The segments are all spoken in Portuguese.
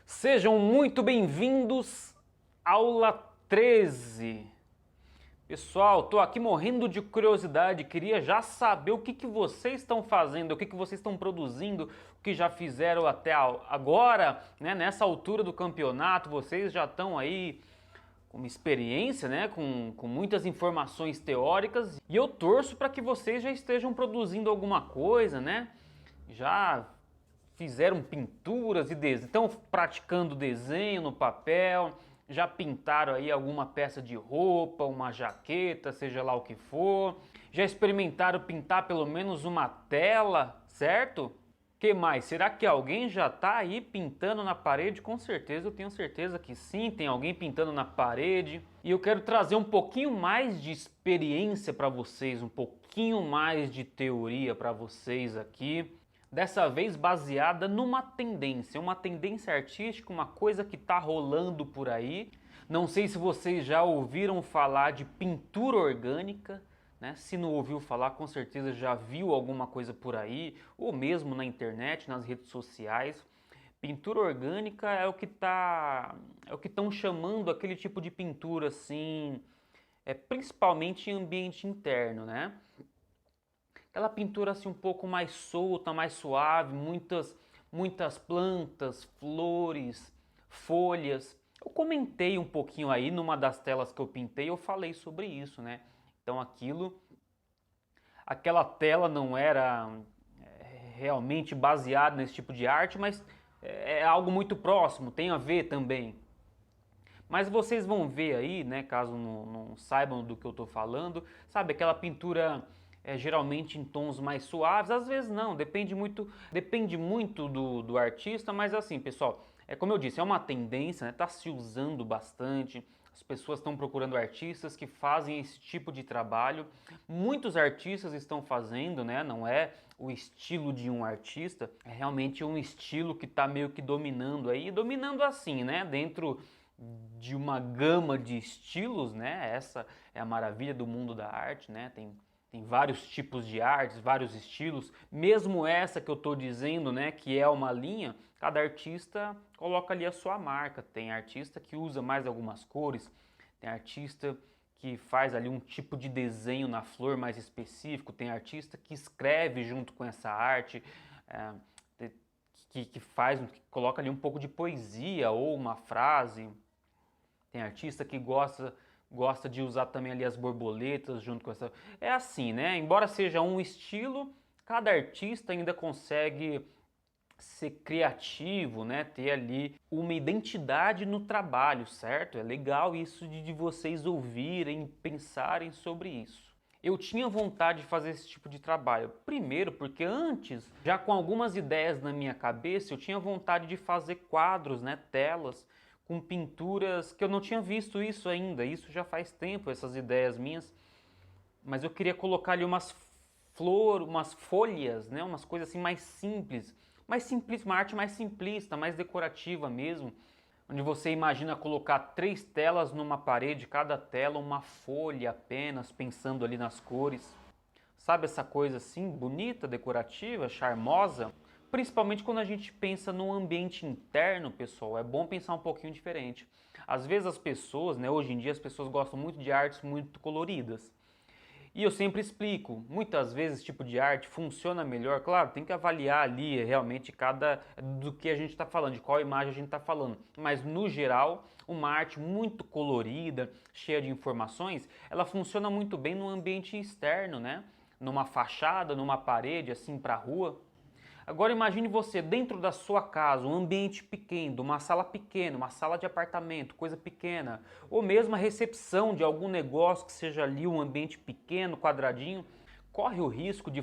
Sejam muito bem-vindos, aula 13. Pessoal, tô aqui morrendo de curiosidade, queria já saber o que vocês estão fazendo, o que vocês estão produzindo, o que já fizeram até agora, né? Nessa altura do campeonato, vocês já estão aí com uma experiência, né? Com muitas informações teóricas, e eu torço para que vocês já estejam produzindo alguma coisa, né? Já fizeram pinturas e desenhos, estão praticando desenho no papel, já pintaram aí alguma peça de roupa, uma jaqueta, seja lá o que for, já experimentaram pintar pelo menos uma tela, certo? Que mais? Será que alguém já está aí pintando na parede? Com certeza, eu tenho certeza que sim, tem alguém pintando na parede. E eu quero trazer um pouquinho mais de experiência para vocês, um pouquinho mais de teoria para vocês aqui. Dessa vez baseada numa uma tendência artística, uma coisa que está rolando por aí. Não sei se vocês já ouviram falar de pintura orgânica, né? Se não ouviu falar, com certeza já viu alguma coisa por aí, ou mesmo na internet, nas redes sociais. Pintura orgânica é o que estão chamando aquele tipo de pintura assim, principalmente em ambiente interno, né? Aquela pintura assim um pouco mais solta, mais suave, muitas plantas, flores, folhas. Eu comentei um pouquinho aí numa das telas que eu pintei, eu falei sobre isso, né? Então aquela tela não era realmente baseada nesse tipo de arte, mas é algo muito próximo, tem a ver também. Mas vocês vão ver aí, né, caso não saibam do que eu estou falando, sabe, aquela pintura geralmente em tons mais suaves, às vezes não, depende muito do artista, mas assim, pessoal, como eu disse, é uma tendência, né, tá se usando bastante, as pessoas estão procurando artistas que fazem esse tipo de trabalho, muitos artistas estão fazendo, né, não é o estilo de um artista, é realmente um estilo que está meio que dominando aí, dominando assim, né, dentro de uma gama de estilos, né? Essa é a maravilha do mundo da arte, né? Tem vários tipos de artes, vários estilos. Mesmo essa que eu estou dizendo, né, que é uma linha, cada artista coloca ali a sua marca. Tem artista que usa mais algumas cores, tem artista que faz ali um tipo de desenho na flor mais específico, tem artista que escreve junto com essa arte, é, que coloca ali um pouco de poesia ou uma frase. Tem artista que gosta de usar também ali as borboletas junto com essa. É assim, né? Embora seja um estilo, cada artista ainda consegue ser criativo, né? Ter ali uma identidade no trabalho, certo? É legal isso de vocês ouvirem, pensarem sobre isso. Eu tinha vontade de fazer esse tipo de trabalho. Primeiro, porque antes, já com algumas ideias na minha cabeça, eu tinha vontade de fazer quadros, né, telas com pinturas que eu não tinha visto isso ainda. Isso já faz tempo, essas ideias minhas. Mas eu queria colocar ali umas folhas, né, umas coisas assim mais simples, uma arte mais simplista, mais decorativa mesmo, onde você imagina colocar 3 telas numa parede, cada tela uma folha apenas, pensando ali nas cores. Sabe essa coisa assim, bonita, decorativa, charmosa? Principalmente quando a gente pensa no ambiente interno, pessoal, é bom pensar um pouquinho diferente. Às vezes as pessoas, né, hoje em dia as pessoas gostam muito de artes muito coloridas. E eu sempre explico, muitas vezes esse tipo de arte funciona melhor, claro, tem que avaliar ali realmente cada do que a gente está falando, de qual imagem a gente está falando, mas no geral, uma arte muito colorida, cheia de informações, ela funciona muito bem no ambiente externo, né? Numa fachada, numa parede, assim para a rua. Agora imagine você dentro da sua casa, um ambiente pequeno, uma sala pequena, uma sala de apartamento, coisa pequena, ou mesmo a recepção de algum negócio que seja ali um ambiente pequeno, quadradinho, corre o risco de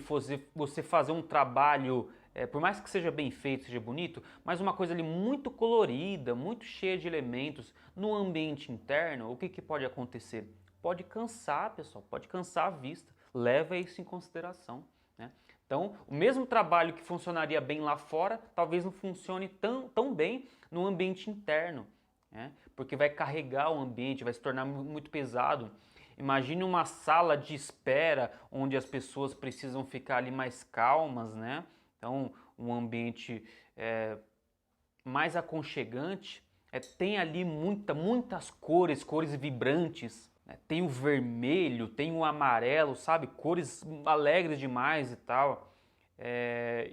você fazer um trabalho, por mais que seja bem feito, seja bonito, mas uma coisa ali muito colorida, muito cheia de elementos no ambiente interno, o que pode acontecer? Pode cansar, pessoal, pode cansar a vista. Leva isso em consideração, né? Então, o mesmo trabalho que funcionaria bem lá fora, talvez não funcione tão bem no ambiente interno, né? Porque vai carregar o ambiente, vai se tornar muito pesado. Imagine uma sala de espera onde as pessoas precisam ficar ali mais calmas, né? Então, um ambiente mais aconchegante, tem ali muitas cores, cores vibrantes, né? Tem o vermelho, tem o amarelo, sabe? Cores alegres demais e tal.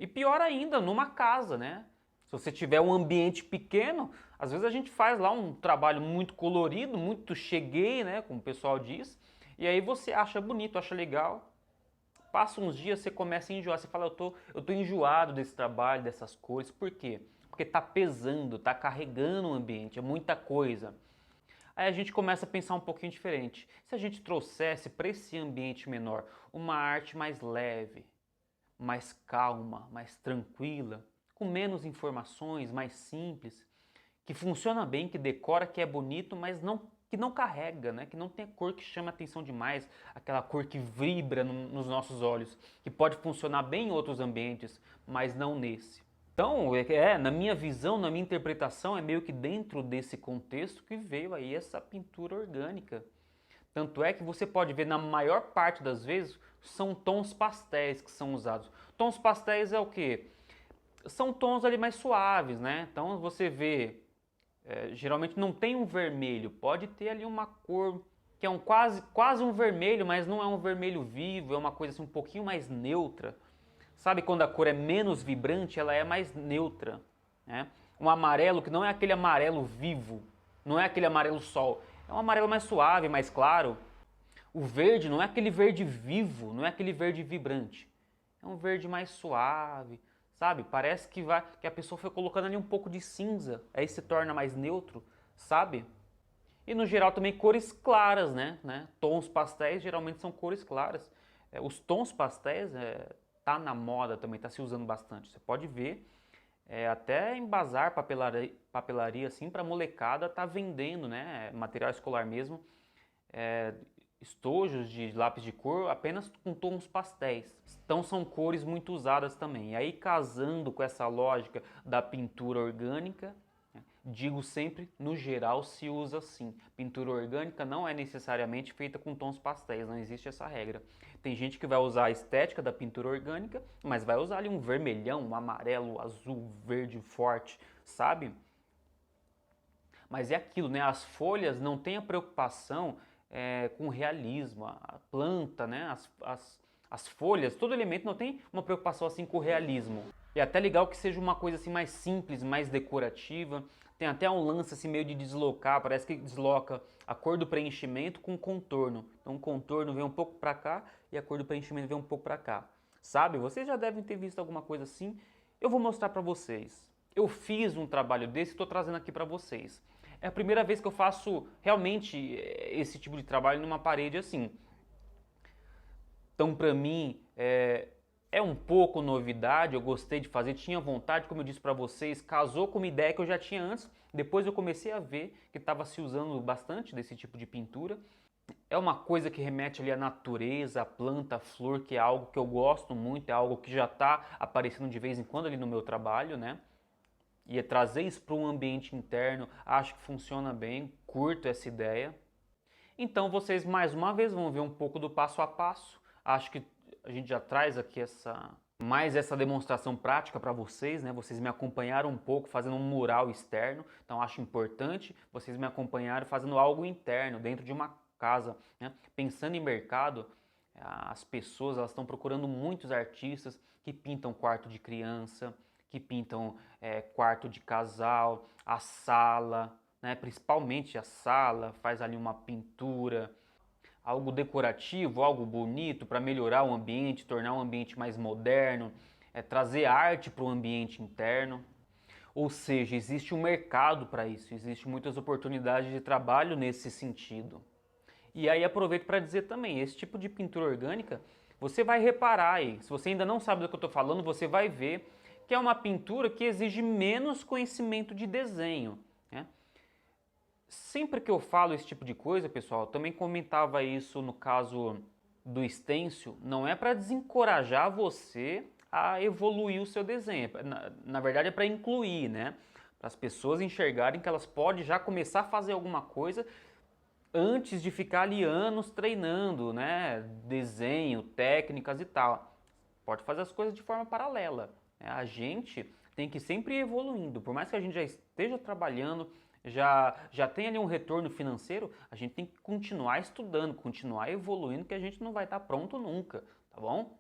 E pior ainda, numa casa, né? Se você tiver um ambiente pequeno, às vezes a gente faz lá um trabalho muito colorido, muito cheguei, né? Como o pessoal diz, e aí você acha bonito, acha legal. Passa uns dias, você começa a enjoar, você fala, eu tô enjoado desse trabalho, dessas cores. Por quê? Porque tá pesando, tá carregando o ambiente, é muita coisa. Aí a gente começa a pensar um pouquinho diferente. Se a gente trouxesse para esse ambiente menor uma arte mais leve, mais calma, mais tranquila, com menos informações, mais simples, que funciona bem, que decora, que é bonito, mas que não carrega, né? Que não tem a cor que chama atenção demais, aquela cor que vibra nos nossos olhos, que pode funcionar bem em outros ambientes, mas não nesse. Então, na minha visão, na minha interpretação, é meio que dentro desse contexto que veio aí essa pintura orgânica. Tanto é que você pode ver, na maior parte das vezes, são tons pastéis que são usados. Tons pastéis é o quê? São tons ali mais suaves, né? Então você vê, geralmente não tem um vermelho, pode ter ali uma cor que é quase um vermelho, mas não é um vermelho vivo, é uma coisa assim um pouquinho mais neutra. Sabe quando a cor é menos vibrante, ela é mais neutra, né? Um amarelo que não é aquele amarelo vivo, não é aquele amarelo sol, é um amarelo mais suave, mais claro. O verde não é aquele verde vivo, não é aquele verde vibrante. É um verde mais suave, sabe? Parece que a pessoa foi colocando ali um pouco de cinza, aí se torna mais neutro, sabe? E no geral também cores claras, né? Tons pastéis geralmente são cores claras. Os tons pastéis tá na moda também, tá se usando bastante. Você pode ver, até em bazar, papelaria assim, para molecada tá vendendo, né? Material escolar mesmo, é, estojos de lápis de cor apenas com tons pastéis. Então são cores muito usadas também. E aí casando com essa lógica da pintura orgânica, digo sempre, no geral se usa assim. Pintura orgânica não é necessariamente feita com tons pastéis, não existe essa regra. Tem gente que vai usar a estética da pintura orgânica, mas vai usar ali um vermelhão, um amarelo, azul, verde forte, sabe? Mas é aquilo, né? As folhas não têm a preocupação com o realismo. A planta, né? As folhas, todo elemento não tem uma preocupação assim com o realismo. E é até legal que seja uma coisa assim mais simples, mais decorativa. Tem até um lance assim meio de deslocar, parece que desloca a cor do preenchimento com o contorno. Então o contorno vem um pouco para cá e a cor do preenchimento vem um pouco para cá. Sabe? Vocês já devem ter visto alguma coisa assim. Eu vou mostrar para vocês. Eu fiz um trabalho desse e estou trazendo aqui para vocês. É a primeira vez que eu faço realmente esse tipo de trabalho numa parede assim. Então, para mim, é um pouco novidade, eu gostei de fazer, tinha vontade, como eu disse para vocês, casou com uma ideia que eu já tinha antes, depois eu comecei a ver que estava se usando bastante desse tipo de pintura. É uma coisa que remete ali à natureza, à planta, à flor, que é algo que eu gosto muito, é algo que já está aparecendo de vez em quando ali no meu trabalho, né? E trazer isso para um ambiente interno, acho que funciona bem, curto essa ideia. Então vocês mais uma vez vão ver um pouco do passo a passo. Acho que a gente já traz aqui mais essa demonstração prática para vocês, né? Vocês me acompanharam um pouco fazendo um mural externo, então acho importante vocês me acompanharem fazendo algo interno dentro de uma casa, né? Pensando em mercado, as pessoas elas estão procurando muitos artistas que pintam quarto de criança, que pintam quarto de casal, a sala, né? Principalmente a sala, faz ali uma pintura, algo decorativo, algo bonito para melhorar o ambiente, tornar o ambiente mais moderno, trazer arte para o ambiente interno. Ou seja, existe um mercado para isso, existem muitas oportunidades de trabalho nesse sentido. E aí aproveito para dizer também, esse tipo de pintura orgânica, você vai reparar aí, se você ainda não sabe do que eu estou falando, você vai ver que é uma pintura que exige menos conhecimento de desenho, né? Sempre que eu falo esse tipo de coisa, pessoal, eu também comentava isso no caso do stencil, não é para desencorajar você a evoluir o seu desenho, na verdade é para incluir, né? Para as pessoas enxergarem que elas podem já começar a fazer alguma coisa antes de ficar ali anos treinando, né? Desenho, técnicas e tal. Pode fazer as coisas de forma paralela, né? A gente tem que sempre ir evoluindo. Por mais que a gente já esteja trabalhando, já tenha ali um retorno financeiro, a gente tem que continuar estudando, continuar evoluindo, que a gente não vai estar pronto nunca, tá bom?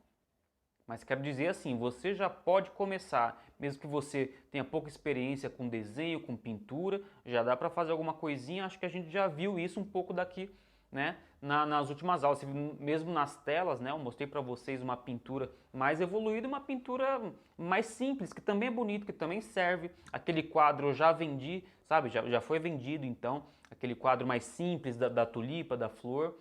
Mas quero dizer assim, você já pode começar, mesmo que você tenha pouca experiência com desenho, com pintura, já dá para fazer alguma coisinha, acho que a gente já viu isso um pouco daqui, né, nas últimas aulas, mesmo nas telas, né, eu mostrei para vocês uma pintura mais evoluída, uma pintura mais simples, que também é bonito, que também serve, aquele quadro eu já vendi, sabe, já foi vendido então, aquele quadro mais simples da tulipa, da flor,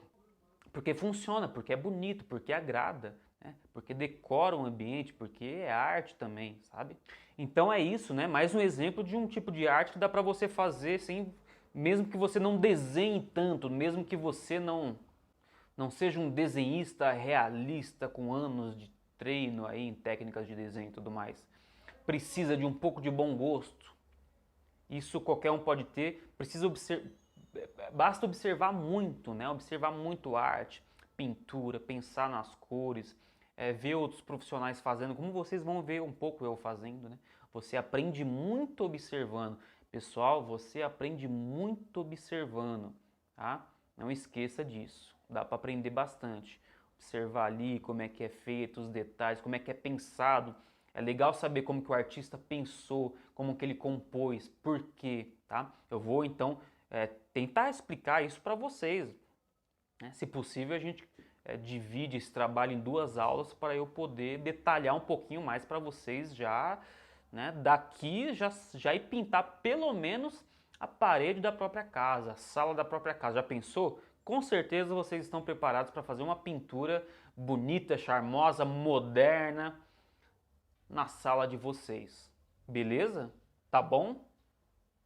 porque funciona, porque é bonito, porque agrada, né? Porque decora o ambiente, porque é arte também, sabe? Então é isso, né? Mais um exemplo de um tipo de arte que dá para você fazer sem, mesmo que você não desenhe tanto, mesmo que você não seja um desenhista realista com anos de treino aí em técnicas de desenho e tudo mais. Precisa de um pouco de bom gosto. Isso qualquer um pode ter. Basta observar muito, né? Observar muito arte, pintura, pensar nas cores, ver outros profissionais fazendo, como vocês vão ver um pouco eu fazendo, né? Você aprende muito observando. Pessoal, você aprende muito observando, tá? Não esqueça disso. Dá para aprender bastante. Observar ali como é que é feito, os detalhes, como é que é pensado. É legal saber como que o artista pensou, como que ele compôs, por quê, tá? Eu vou então tentar explicar isso para vocês, né? Se possível, a gente divide esse trabalho em duas aulas para eu poder detalhar um pouquinho mais para vocês já, né? Daqui já ir pintar pelo menos a parede da própria casa, a sala da própria casa. Já pensou? Com certeza vocês estão preparados para fazer uma pintura bonita, charmosa, moderna na sala de vocês. Beleza? Tá bom?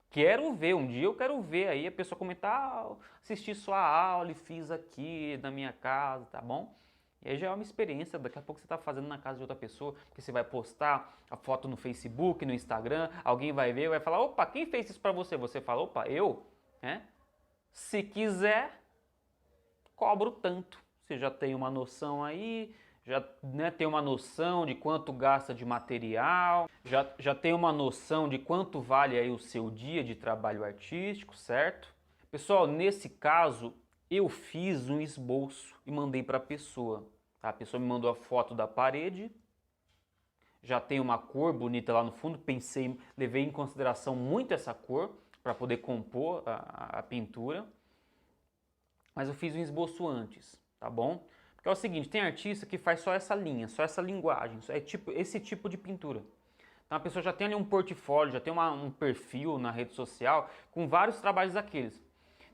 Quero ver, um dia eu quero ver aí a pessoa comentar, assisti sua aula e fiz aqui na minha casa, tá bom? E aí já é uma experiência, daqui a pouco você está fazendo na casa de outra pessoa, porque você vai postar a foto no Facebook, no Instagram, alguém vai ver e vai falar, opa, quem fez isso pra você? Você fala, opa, eu? Né? Se quiser, cobro tanto. Você já tem uma noção aí, já né, tem uma noção de quanto gasta de material, já tem uma noção de quanto vale aí o seu dia de trabalho artístico, certo? Pessoal, nesse caso, eu fiz um esboço e mandei para a pessoa. Tá? A pessoa me mandou a foto da parede, já tem uma cor bonita lá no fundo, pensei, levei em consideração muito essa cor para poder compor a pintura, mas eu fiz um esboço antes, tá bom? Porque é o seguinte, tem artista que faz só essa linha, só essa linguagem, esse tipo de pintura. Então a pessoa já tem ali um portfólio, já tem um perfil na rede social com vários trabalhos daqueles.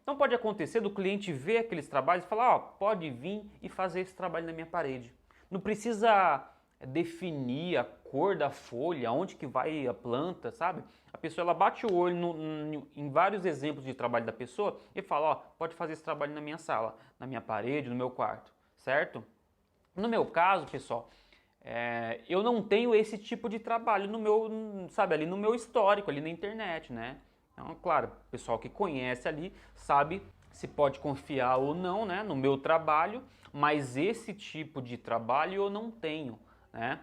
Então pode acontecer do cliente ver aqueles trabalhos e falar, ó, pode vir e fazer esse trabalho na minha parede. Não precisa definir a cor da folha, onde que vai a planta, sabe? A pessoa ela bate o olho em vários exemplos de trabalho da pessoa e fala, ó, pode fazer esse trabalho na minha sala, na minha parede, no meu quarto, certo? No meu caso, pessoal, eu não tenho esse tipo de trabalho no meu, sabe, ali no meu histórico, ali na internet, né? Então, claro, o pessoal que conhece ali sabe se pode confiar ou não, né, no meu trabalho, mas esse tipo de trabalho eu não tenho, né?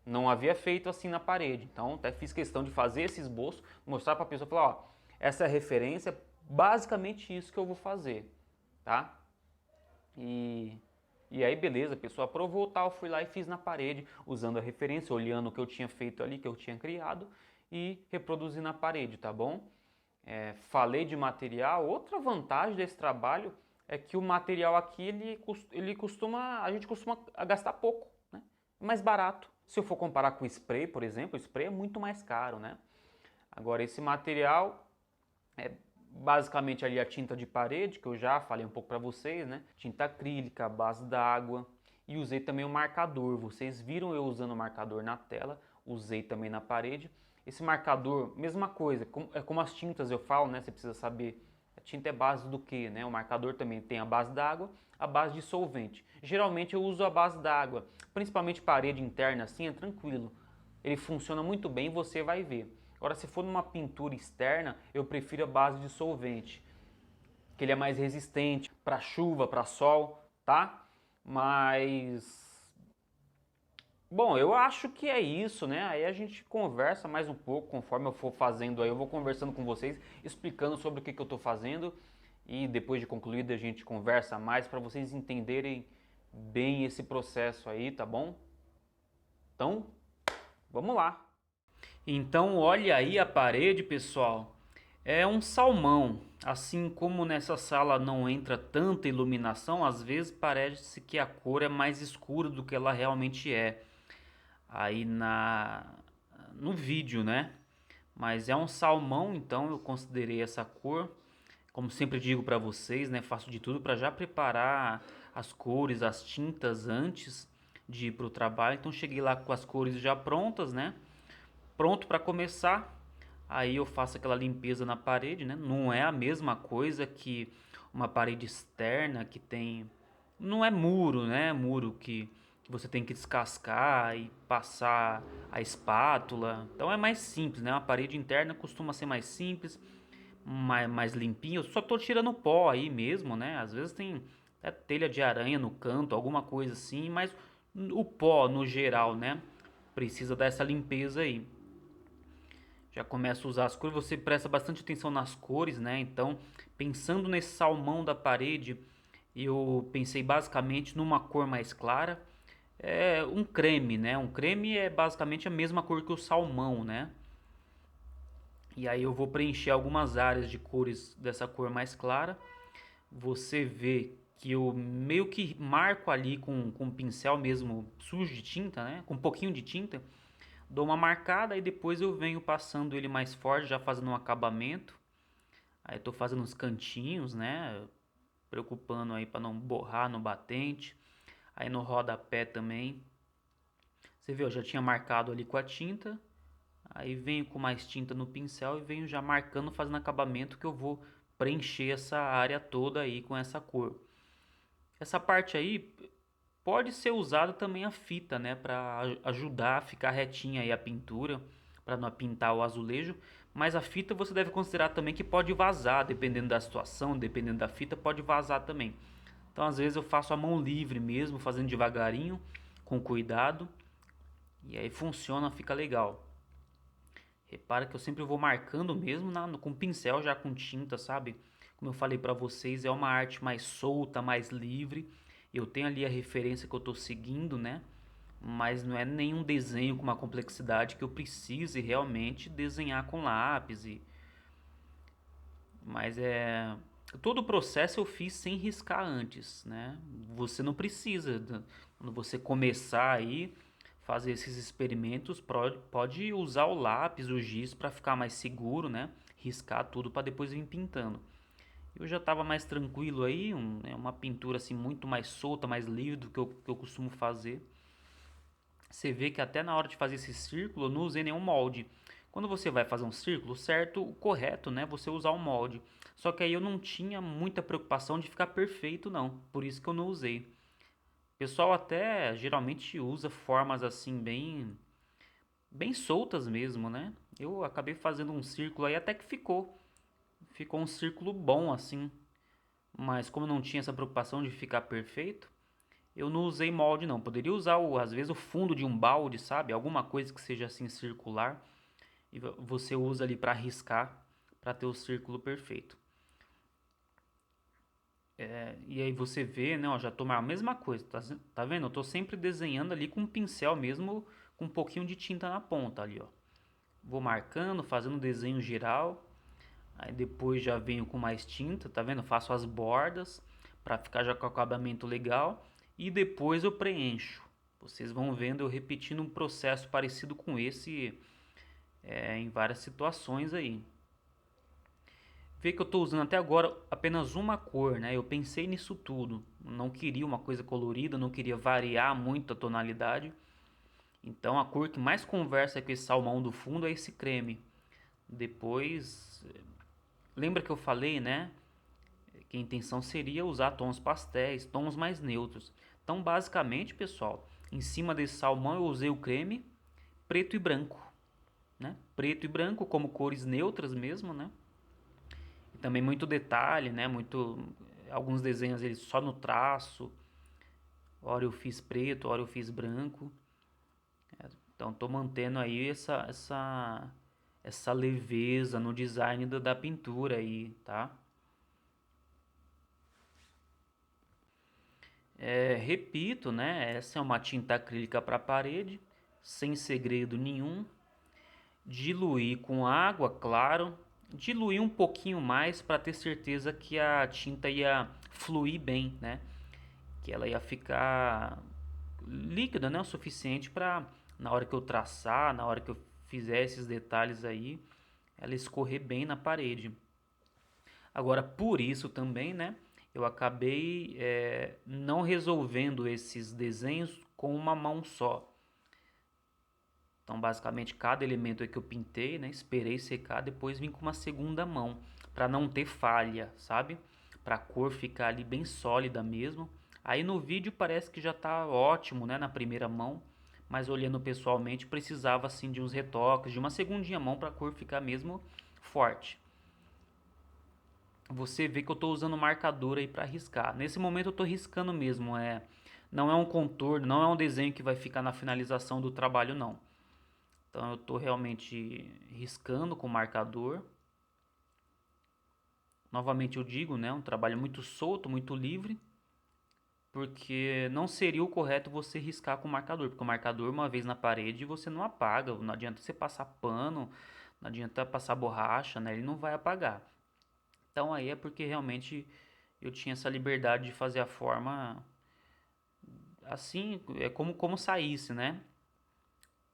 Não havia feito assim na parede, então até fiz questão de fazer esse esboço, mostrar para a pessoa, falar, ó, essa é a referência, basicamente isso que eu vou fazer, tá? E aí beleza, a pessoa aprovou, tal, fui lá e fiz na parede, usando a referência, olhando o que eu tinha feito ali, que eu tinha criado, e reproduzi na parede, tá bom? Falei de material, outra vantagem desse trabalho é que o material aqui, a gente costuma gastar pouco, né? É mais barato. Se eu for comparar com o spray, por exemplo, o spray é muito mais caro, né? Agora esse material é basicamente ali a tinta de parede, que eu já falei um pouco para vocês, né? Tinta acrílica, base d'água, e usei também o marcador. Vocês viram eu usando o marcador na tela, usei também na parede. Esse marcador, mesma coisa, como as tintas eu falo, né? Você precisa saber, a tinta é base do que, né? O marcador também tem a base d'água, a base de solvente. Geralmente eu uso a base d'água, principalmente parede interna assim, é tranquilo. Ele funciona muito bem, você vai ver. Agora, se for numa pintura externa, eu prefiro a base de solvente, que ele é mais resistente para chuva, para sol, tá? Mas Bom, eu acho que é isso, né? Aí a gente conversa mais um pouco, conforme eu for fazendo aí, eu vou conversando com vocês, explicando sobre o que eu estou fazendo e depois de concluído a gente conversa mais para vocês entenderem bem esse processo aí, tá bom? Então, vamos lá. Então, olha aí a parede, pessoal. É um salmão. Assim como nessa sala não entra tanta iluminação, às vezes parece que a cor é mais escura do que ela realmente é. Aí no vídeo, né? Mas é um salmão, então eu considerei essa cor. Como sempre digo para vocês, né? Faço de tudo para já preparar as cores, as tintas antes de ir para o trabalho. Então cheguei lá com as cores já prontas, né? Pronto para começar. Aí eu faço aquela limpeza na parede, né? Não é a mesma coisa que uma parede externa que tem. Não é muro, né? Muro que você tem que descascar e passar a espátula. Então é mais simples, né? Uma parede interna costuma ser mais simples, mais limpinha. Eu só tô tirando pó aí mesmo, né? Às vezes tem telha de aranha no canto, alguma coisa assim, mas o pó no geral, né? Precisa dessa limpeza aí. Já começa a usar as cores, você presta bastante atenção nas cores, né? Então, pensando nesse salmão da parede, eu pensei basicamente numa cor mais clara, um creme, né? Um creme é basicamente a mesma cor que o salmão, né? E aí eu vou preencher algumas áreas de cores dessa cor mais clara. Você vê que eu meio que marco ali com um pincel mesmo sujo de tinta, né? Com um pouquinho de tinta. Dou uma marcada e depois eu venho passando ele mais forte, já fazendo um acabamento. Aí tô fazendo uns cantinhos, né? Preocupando aí para não borrar no batente. Aí no rodapé também. Você viu, eu já tinha marcado ali com a tinta. Aí venho com mais tinta no pincel e venho já marcando, fazendo acabamento que eu vou preencher essa área toda aí com essa cor. Essa parte aí pode ser usada também a fita, né, para ajudar a ficar retinha aí a pintura, para não pintar o azulejo, mas a fita você deve considerar também que pode vazar, dependendo da situação, dependendo da fita, pode vazar também. Então, às vezes eu faço a mão livre mesmo, fazendo devagarinho, com cuidado, e aí funciona, fica legal. Repara que eu sempre vou marcando mesmo com pincel, já com tinta, sabe? Como eu falei pra vocês, é uma arte mais solta, mais livre. Eu tenho ali a referência que eu tô seguindo, né? Mas não é nenhum desenho com uma complexidade que eu precise realmente desenhar com lápis. Mas todo o processo eu fiz sem riscar antes, né? Você não precisa, quando você começar aí fazer esses experimentos, pode usar o lápis, o giz para ficar mais seguro, né? Riscar tudo para depois vir pintando. Eu já estava mais tranquilo aí, uma pintura assim muito mais solta, mais livre do que eu costumo fazer. Você vê que até na hora de fazer esse círculo eu não usei nenhum molde. Quando você vai fazer um círculo, certo, o correto, né, você usar um molde. Só que aí eu não tinha muita preocupação de ficar perfeito não, por isso que eu não usei. O pessoal até geralmente usa formas assim bem soltas mesmo, né? Eu acabei fazendo um círculo aí até que ficou um círculo bom assim, mas como não tinha essa preocupação de ficar perfeito, eu não usei molde não. Poderia usar às vezes o fundo de um balde, sabe? Alguma coisa que seja assim circular e você usa ali para riscar para ter o círculo perfeito. E aí você vê, né? Ó, já tomar a mesma coisa, tá vendo? Eu tô sempre desenhando ali com um pincel mesmo, com um pouquinho de tinta na ponta ali, ó. Vou marcando, fazendo um desenho geral. Aí depois já venho com mais tinta, tá vendo? Faço as bordas para ficar já com o acabamento legal e depois eu preencho. Vocês vão vendo eu repetindo um processo parecido com esse em várias situações aí. Vê que eu estou usando até agora apenas uma cor, né? Eu pensei nisso tudo. Não queria uma coisa colorida, não queria variar muito a tonalidade. Então a cor que mais conversa com esse salmão do fundo é esse creme. Depois, lembra que eu falei, né? Que a intenção seria usar tons pastéis, tons mais neutros. Então, basicamente, pessoal, em cima desse salmão eu usei o creme preto e branco, né? Preto e branco como cores neutras mesmo, né? E também muito detalhe, né? Muito alguns desenhos eles só no traço. Hora eu fiz preto, hora eu fiz branco. Então tô mantendo aí essa leveza no design da pintura aí, tá? Repito, né? Essa é uma tinta acrílica para parede, sem segredo nenhum. Diluir com água, claro. Diluir um pouquinho mais para ter certeza que a tinta ia fluir bem, né? Que ela ia ficar líquida, né? O suficiente para na hora que eu traçar, na hora que eu fizer esses detalhes aí, ela escorrer bem na parede. Agora, por isso também, né? Eu acabei não resolvendo esses desenhos com uma mão só. Então, basicamente, cada elemento que eu pintei, né? Esperei secar, depois vim com uma segunda mão, para não ter falha, sabe? Para a cor ficar ali bem sólida mesmo. Aí no vídeo parece que já tá ótimo, né? Na primeira mão, mas olhando pessoalmente precisava assim de uns retoques, de uma segundinha mão para a cor ficar mesmo forte. Você vê que eu estou usando marcador aí para riscar. Nesse momento eu estou riscando mesmo, não é um contorno, não é um desenho que vai ficar na finalização do trabalho não. Então eu estou realmente riscando com marcador. Novamente eu digo, né, um trabalho muito solto, muito livre, porque não seria o correto você riscar com marcador, porque o marcador uma vez na parede você não apaga, não adianta você passar pano, não adianta passar borracha, né, ele não vai apagar. Então aí é porque realmente eu tinha essa liberdade de fazer a forma assim, é como saísse, né?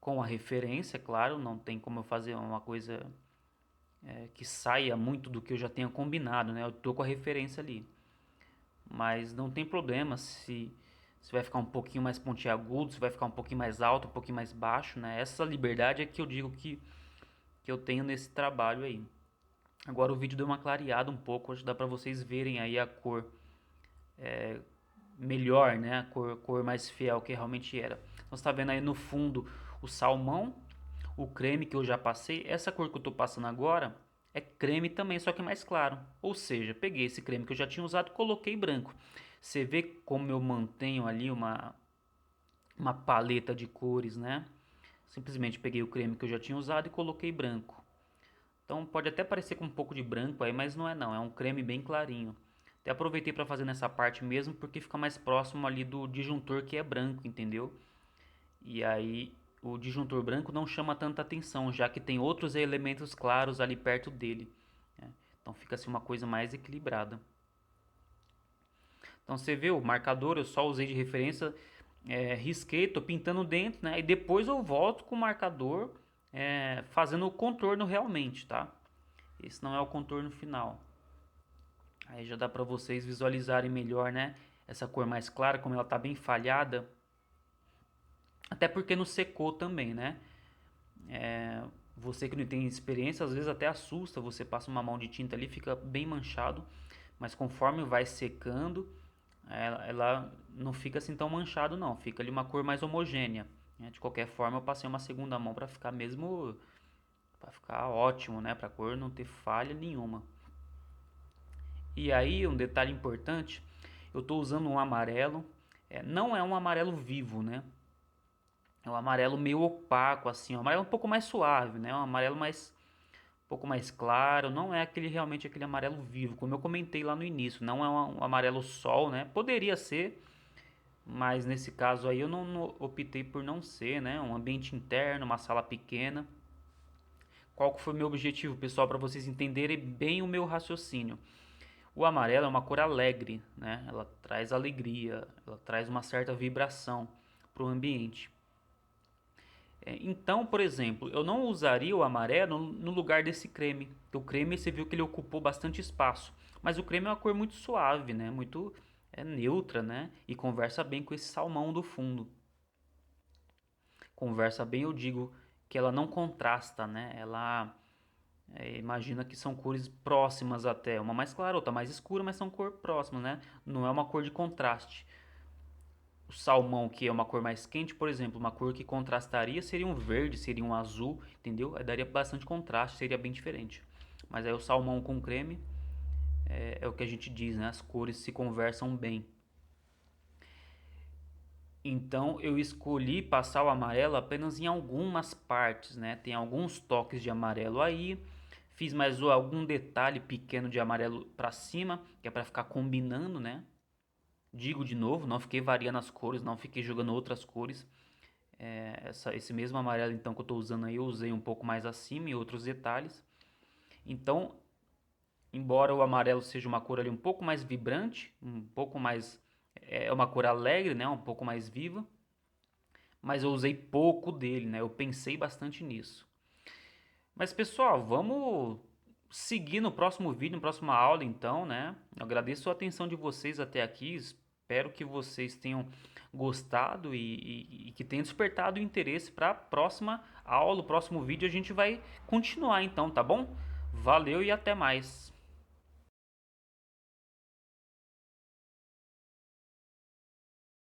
Com a referência, é claro, não tem como eu fazer uma coisa que saia muito do que eu já tenha combinado, né? Eu tô com a referência ali. Mas não tem problema se vai ficar um pouquinho mais pontiagudo, se vai ficar um pouquinho mais alto, um pouquinho mais baixo, né? Essa liberdade é que eu digo que eu tenho nesse trabalho aí. Agora o vídeo deu uma clareada um pouco, acho que dá pra vocês verem aí a cor melhor, né? A cor mais fiel que realmente era. Então você tá vendo aí no fundo o salmão, o creme que eu já passei. Essa cor que eu tô passando agora é creme também, só que mais claro. Ou seja, peguei esse creme que eu já tinha usado e coloquei branco. Você vê como eu mantenho ali uma paleta de cores, né? Simplesmente peguei o creme que eu já tinha usado e coloquei branco. Então pode até parecer com um pouco de branco aí, mas não é não, é um creme bem clarinho. Até aproveitei para fazer nessa parte mesmo porque fica mais próximo ali do disjuntor que é branco, entendeu? E aí o disjuntor branco não chama tanta atenção, já que tem outros elementos claros ali perto dele, né? Então fica assim uma coisa mais equilibrada. Então você vê o marcador, eu só usei de referência, risquei, tô pintando dentro, né? E depois eu volto com o marcador fazendo o contorno realmente, tá? Esse não é o contorno final. Aí já dá para vocês visualizarem melhor, né? Essa cor mais clara, como ela tá bem falhada. Até porque não secou também, né? Você que não tem experiência, às vezes até assusta. Você passa uma mão de tinta ali, fica bem manchado. Mas conforme vai secando, ela não fica assim tão manchado não. Fica ali uma cor mais homogênea, né? De qualquer forma, eu passei uma segunda mão para ficar mesmo, para ficar ótimo, né? Para a cor não ter falha nenhuma. E aí, um detalhe importante, eu estou usando um amarelo, não é um amarelo vivo, né? É um amarelo meio opaco, assim, um amarelo um pouco mais suave, né? Um amarelo um pouco mais claro, não é aquele realmente aquele amarelo vivo, como eu comentei lá no início, não é um amarelo sol, né? Poderia ser, mas nesse caso aí eu não optei por não ser, né? Um ambiente interno, uma sala pequena. Qual que foi o meu objetivo, pessoal, para vocês entenderem bem o meu raciocínio? O amarelo é uma cor alegre, né? Ela traz alegria, ela traz uma certa vibração para o ambiente. Então, por exemplo, eu não usaria o amarelo no lugar desse creme. O creme você viu que ele ocupou bastante espaço, mas o creme é uma cor muito suave, né? Muito neutra, né? E conversa bem com esse salmão do fundo. Conversa bem, eu digo que ela não contrasta, né? Ela imagina que são cores próximas até, uma mais clara, outra mais escura, mas são cor próximas, né? Não é uma cor de contraste. O salmão, que é uma cor mais quente, por exemplo, uma cor que contrastaria seria um verde, seria um azul, entendeu? Aí daria bastante contraste, seria bem diferente. Mas aí o salmão com creme é o que a gente diz, né? As cores se conversam bem. Então eu escolhi passar o amarelo apenas em algumas partes, né? Tem alguns toques de amarelo aí. Fiz mais algum detalhe pequeno de amarelo pra cima, que é pra ficar combinando, né? Digo de novo, não fiquei variando as cores, não fiquei jogando outras cores. Esse mesmo amarelo então que eu tô usando aí, eu usei um pouco mais acima e outros detalhes. Então, embora o amarelo seja uma cor ali um pouco mais vibrante, um pouco mais é uma cor alegre, né? Um pouco mais viva, mas eu usei pouco dele, né? Eu pensei bastante nisso. Mas pessoal, vamos seguir no próximo vídeo, na próxima aula então, né? Eu agradeço a atenção de vocês até aqui, espero que vocês tenham gostado e que tenham despertado o interesse para a próxima aula, o próximo vídeo a gente vai continuar então, tá bom? Valeu e até mais.